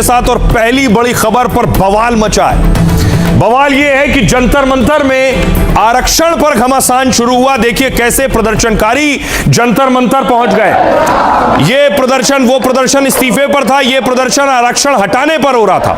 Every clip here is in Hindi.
साथ और पहली बड़ी खबर पर बवाल मचा है। बवाल यह है कि जंतर मंतर में आरक्षण पर घमासान शुरू हुआ। देखिए कैसे प्रदर्शनकारी जंतर मंतर पहुंच गए। यह प्रदर्शन वो प्रदर्शन इस्तीफे पर था, यह प्रदर्शन आरक्षण हटाने पर हो रहा था।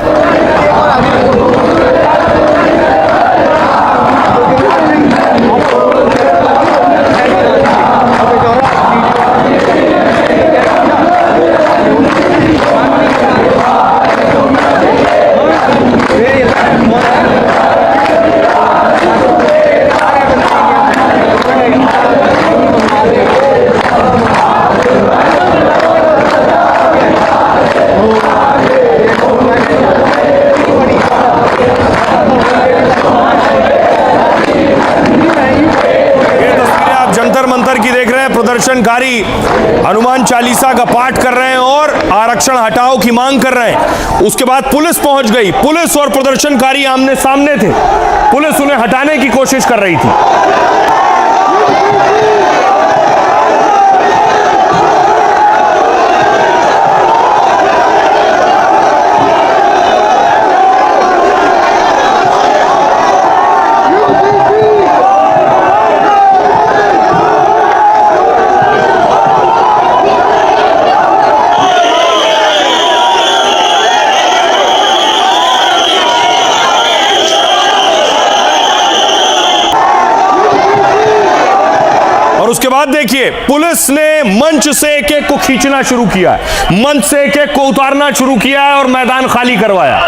प्रदर्शनकारी हनुमान चालीसा का पाठ कर रहे हैं और आरक्षण हटाओ की मांग कर रहे हैं। उसके बाद पुलिस पहुंच गई। पुलिस और प्रदर्शनकारी आमने सामने थे। पुलिस उन्हें हटाने की कोशिश कर रही थी। उसके बाद देखिए पुलिस ने मंच से एक एक को खींचना शुरू किया है, मंच से एक एक को उतारना शुरू किया है और मैदान खाली करवाया।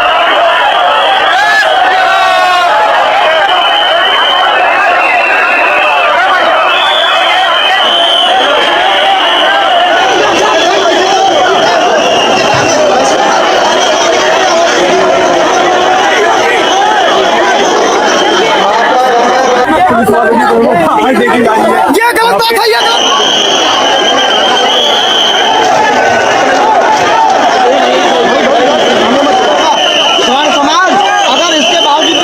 ये गलत बात है, ये समाज अगर इसके बावजूद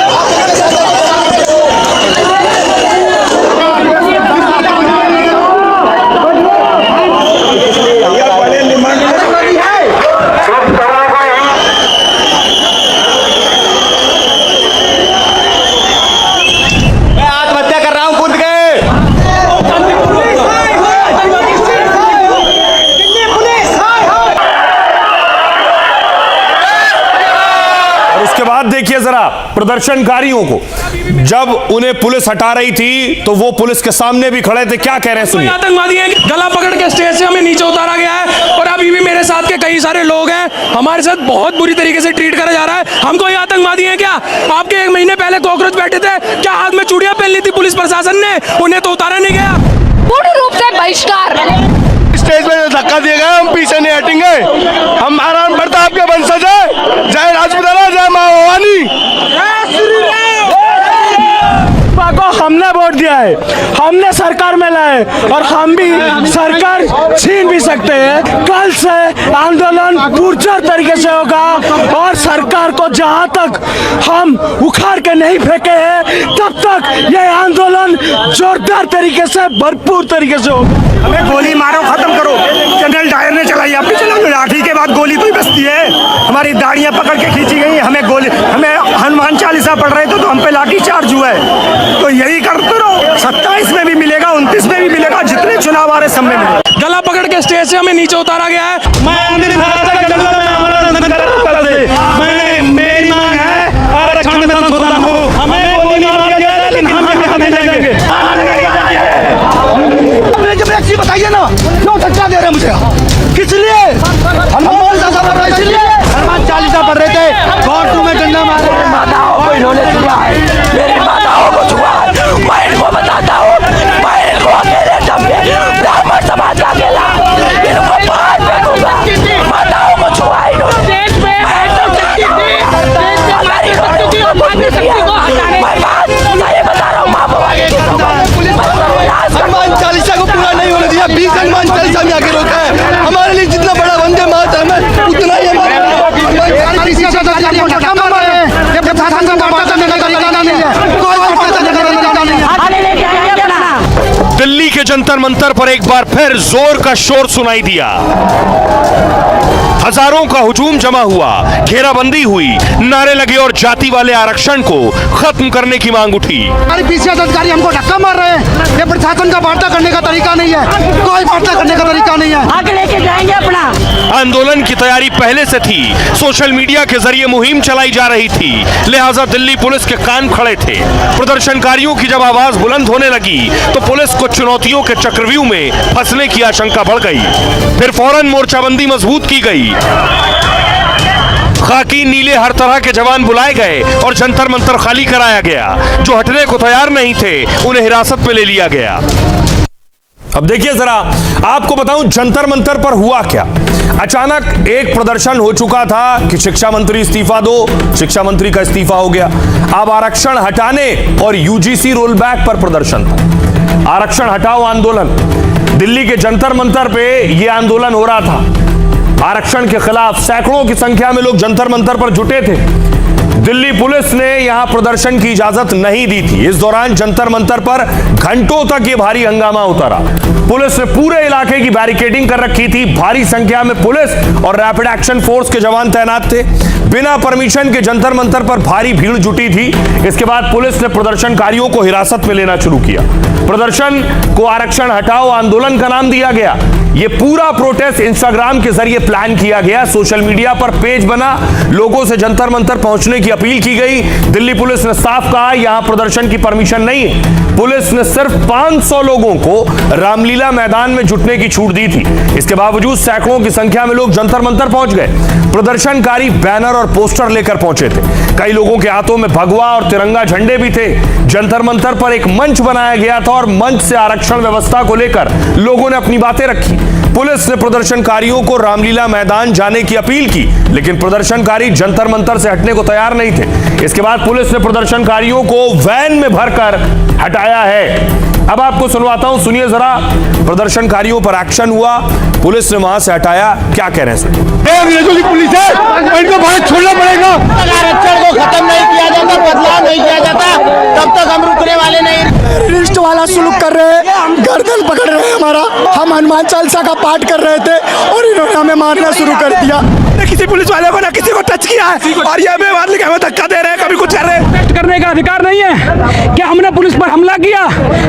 देखिए जरा प्रदर्शनकारियों को, जब उन्हें पुलिस हटा रही थी तो वो पुलिस के सामने भी खड़े थे। क्या कह रहे हैं सुनिए। आतंकवादी हैं, गला पकड़ के स्टेज से हमें नीचे उतारा गया है और अभी भी मेरे साथ के कई सारे लोग हैं, हमारे साथ बहुत बुरी तरीके से ट्रीट करा जा रहा है। हम कोई आतंकवादी हैं क्या? आपके 1 महीने पहले कॉकरोच बैठे थे, क्या हाथ में चूड़ियां पहन ली थी पुलिस प्रशासन ने? उन्हें तो उतारा नहीं गया। पूर्ण रूप से बहिष्कार। स्टेज में धक्का दिए गए, हम पीछे नहीं हटेंगे। हम आराम बढ़ता आपके वंशज है। जय राजपुताना, जय मां भवानी। को हमने वोट दिया है, हमने सरकार में लाए और हम भी सरकार छीन भी सकते हैं। कल से आंदोलन पुरजोर तरीके से होगा और सरकार को जहां तक हम उखाड़ के नहीं फेंके हैं तब तक ये आंदोलन जोरदार तरीके से भरपूर तरीके से होगा। हमें गोली मारो, खत्म करो। जनरल डायर ने चलाई, आप चलाओ। लाठी के बाद गोली तो ही बचती है। हमारी दाढ़ियां पकड़ के खींची गई। हमें हनुमान चालीसा पढ़ रहे थे तो हम पे लाठी चार्ज हुआ है। तो यही करते रहो। 27 में भी मिलेगा, 29 में भी मिलेगा, जितने चुनाव आ रहे सब में मिलेगा। गला पकड़ के स्टेज से हमें नीचे उतारा गया है। मेरी मांग है आरक्षण में संशोधन हो। हमें गोली मार के लेकिन हमें देंगे। बताइए ना, क्यों धक्का दे रहे हैं मुझे? किस लिए? हनुमान चालीसा पढ़ रहे थे, कोर्ट में डंडा मार रहे थे। माताओं को इन्होंने छुआ है, मेरी माताओं को छुआ है। मैं इनको बताता हूँ, मैं इनको अकेले दम में ब्राह्मण समाज का अकेला इनको बाहर फेंकूंगा। माताओं को छुआ है इन्होंने। मैं बता रहा हूँ माँ भवानी हनुमान चालीसा को पूरा नहीं होने दिया। 20 हनुमान चालीसा में आगे रोका है। हमारे लिए जितना बड़ा वंदे मातरम है उतना ही हमारे दिल्ली के जंतर मंतर पर एक बार फिर जोर का शोर सुनाई दिया। हजारों का हुजूम जमा हुआ, घेराबंदी हुई, नारे लगे और जाति वाले आरक्षण को खत्म करने की मांग उठी। हमारे पीसीएस अधिकारी हमको धक्का मार रहे हैं। ये प्रशासन का वार्ता करने का तरीका नहीं है, कोई वार्ता करने का तरीका नहीं है। आगे लेके जाएंगे अपना। आंदोलन की तैयारी पहले से थी, सोशल मीडिया के जरिए मुहिम चलाई जा रही थी, लिहाजा दिल्ली पुलिस के कान खड़े थे। प्रदर्शनकारियों की जब आवाज बुलंद होने लगी तो पुलिस को चुनौतियों के चक्रव्यूह में फंसने की आशंका बढ़ गई। फिर फौरन मोर्चाबंदी मजबूत की गई, खाकी नीले हर तरह के जवान बुलाए गए और जंतर मंतर खाली कराया गया। जो हटने को तैयार नहीं थे उन्हें हिरासत में ले लिया गया। अब देखिए जरा, आपको बताऊं जंतर मंतर पर हुआ क्या। अचानक एक प्रदर्शन हो चुका था कि शिक्षा मंत्री इस्तीफा दो, शिक्षा मंत्री का इस्तीफा हो गया। अब आरक्षण हटाने और यूजीसी रोल बैक पर प्रदर्शन था। आरक्षण हटाओ आंदोलन, दिल्ली के जंतर मंतर पे यह आंदोलन हो रहा था। आरक्षण के खिलाफ सैकड़ों की संख्या में लोग जंतर मंतर पर जुटे थे। दिल्ली पुलिस ने यहां प्रदर्शन की इजाजत नहीं दी थी। इस दौरान जंतर मंतर पर घंटों तक यह भारी हंगामा होता रहा। पुलिस ने पूरे इलाके की बैरिकेडिंग कर रखी थी। भारी संख्या में पुलिस और रैपिड एक्शन फोर्स के जवान तैनात थे। बिना परमिशन के जंतर मंतर पर भारी भीड़ जुटी थी। इसके बाद पुलिस ने प्रदर्शनकारियों को हिरासत में लेना शुरू किया। प्रदर्शन को आरक्षण हटाओ आंदोलन का नाम दिया गया। यह पूरा प्रोटेस्ट इंस्टाग्राम के जरिए प्लान किया गया। सोशल मीडिया पर पेज बना, लोगों से जंतर मंतर पहुंचने की अपील की गई। दिल्ली पुलिस ने साफ कहा यहां प्रदर्शन की परमिशन नहीं है। पुलिस ने सिर्फ 500 लोगों को रामलीला मैदान में जुटने की छूट दी थी। इसके बावजूद सैकड़ों की संख्या में लोग जंतर मंतर पहुंच गए। प्रदर्शनकारी बैनर और पोस्टर लेकर पहुंचे थे। कई लोगों के हाथों में भगवा और तिरंगा झंडे भी थे। जंतर मंतर पर एक मंच बनाया गया था और मंच से आरक्षण व्यवस्था को लेकर लोगों ने अपनी बातें रखी। पुलिस ने प्रदर्शनकारियों को रामलीला मैदान जाने की अपील की, लेकिन प्रदर्शनकारी जंतर मंतर से हटने को तैयार नहीं थे। इसके बाद पुलिस ने प्रदर्शनकारियों को वैन में भरकर हटाया है। अब आपको सुनवाता हूं, सुनिए जरा। प्रदर्शनकारियों पर एक्शन हुआ, पुलिस ने वहां से हटाया। क्या कह रहे हैं पुलिस है, इनको भारत छोड़ना पड़ेगा। आरक्षण को खत्म नहीं किया जाता, बदलाव नहीं किया जाता, तब तक हम रुकने वाले नहीं। रिस्ट वाला सुलूक कर रहे हैं, गर्दन पकड़ रहे हैं हमारा। हम हनुमान चालीसा का पाठ कर रहे थे और इन्होंने हमें मारना शुरू कर दिया। किसी पुलिस वाले को ना किसी को टच किया है और ये हमें मारने के हमें धक्का दे रहे हैं, कभी कुछ कर रहे हैं। प्रोटेस्ट करने का अधिकार नहीं है। क्या हमने पुलिस पर हमला किया?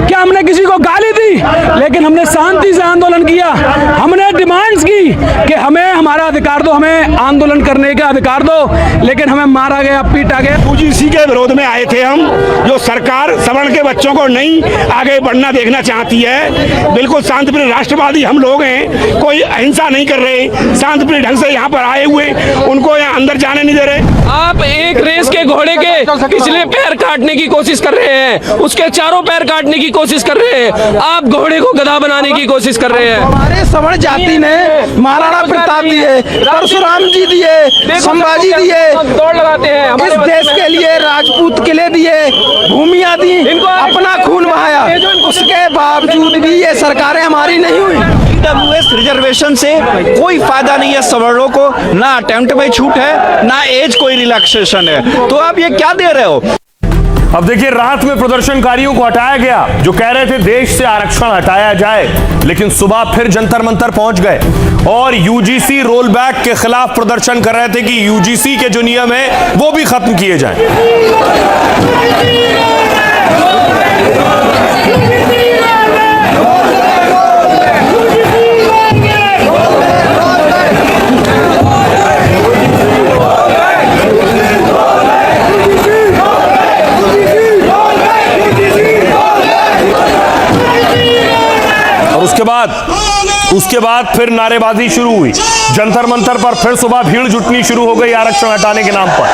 क्या हमने किसी को गाली दी? लेकिन हमने शांति से आंदोलन किया। हमने डिमांड्स की कि हमें हमारा अधिकार दो, हमें आंदोलन करने का अधिकार दो, लेकिन हमें मारा गया, पीटा गया। यूजीसी के विरोध में आए थे हम। जो सरकार सवर्ण के बच्चों को नहीं आगे बढ़ना देखना चाहती है। बिल्कुल शांतिप्रिय राष्ट्रवादी हम लोग हैं, कोई अहिंसा नहीं कर रहे, शांतिप्रिय ढंग से यहाँ पर आए हुए, उनको यहाँ अंदर जाने नहीं दे रहे। आप एक रेस के घोड़े के पिछले पैर काटने की कोशिश कर रहे हैं, उसके चारों पैर काटने की कोशिश कर रहे हैं। आप घोड़े को गधा बनाने की कोशिश कर रहे हैं। हमारे सवर्ण जाति ने महाराणा प्रताप दिए, परशुराम जी दिए, संभाजी दिए, दौड़ लगाते हैं इस देश के लिए राजपूत किले दिए, भूमियां दी, अपना खून बहाया। उसके बावजूद भी ये सरकारें हमारी नहीं हुई। ईडब्ल्यूएस रिजर्वेशन से कोई फायदा नहीं है सवर्णों को, ना अटेम्प्ट में छूट है, ना एज कोई रिलैक्सेशन है। तो आप ये क्या दे रहे हो? अब देखिए, रात में प्रदर्शनकारियों को हटाया गया जो कह रहे थे देश से आरक्षण हटाया जाए, लेकिन सुबह फिर जंतर मंतर पहुंच गए और यूजीसी रोल बैक के खिलाफ प्रदर्शन कर रहे थे कि यूजीसी के जो नियम है वो भी खत्म किए जाएं। उसके बाद फिर नारेबाजी शुरू हुई। जंतर मंतर पर फिर सुबह भीड़ जुटनी शुरू हो गई आरक्षण हटाने के नाम पर।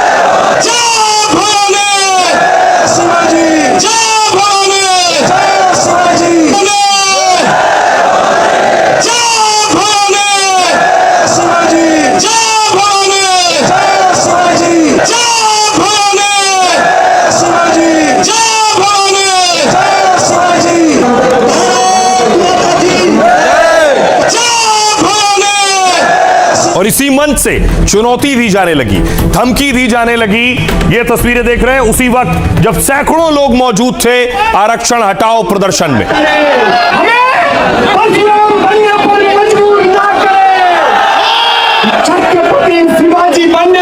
और इसी मंच से चुनौती दी जाने लगी, धमकी दी जाने लगी। ये तस्वीरें देख रहे हैं उसी वक्त जब सैकड़ों लोग मौजूद थे आरक्षण हटाओ प्रदर्शन में। हमें छत्रपति शिवाजी बनने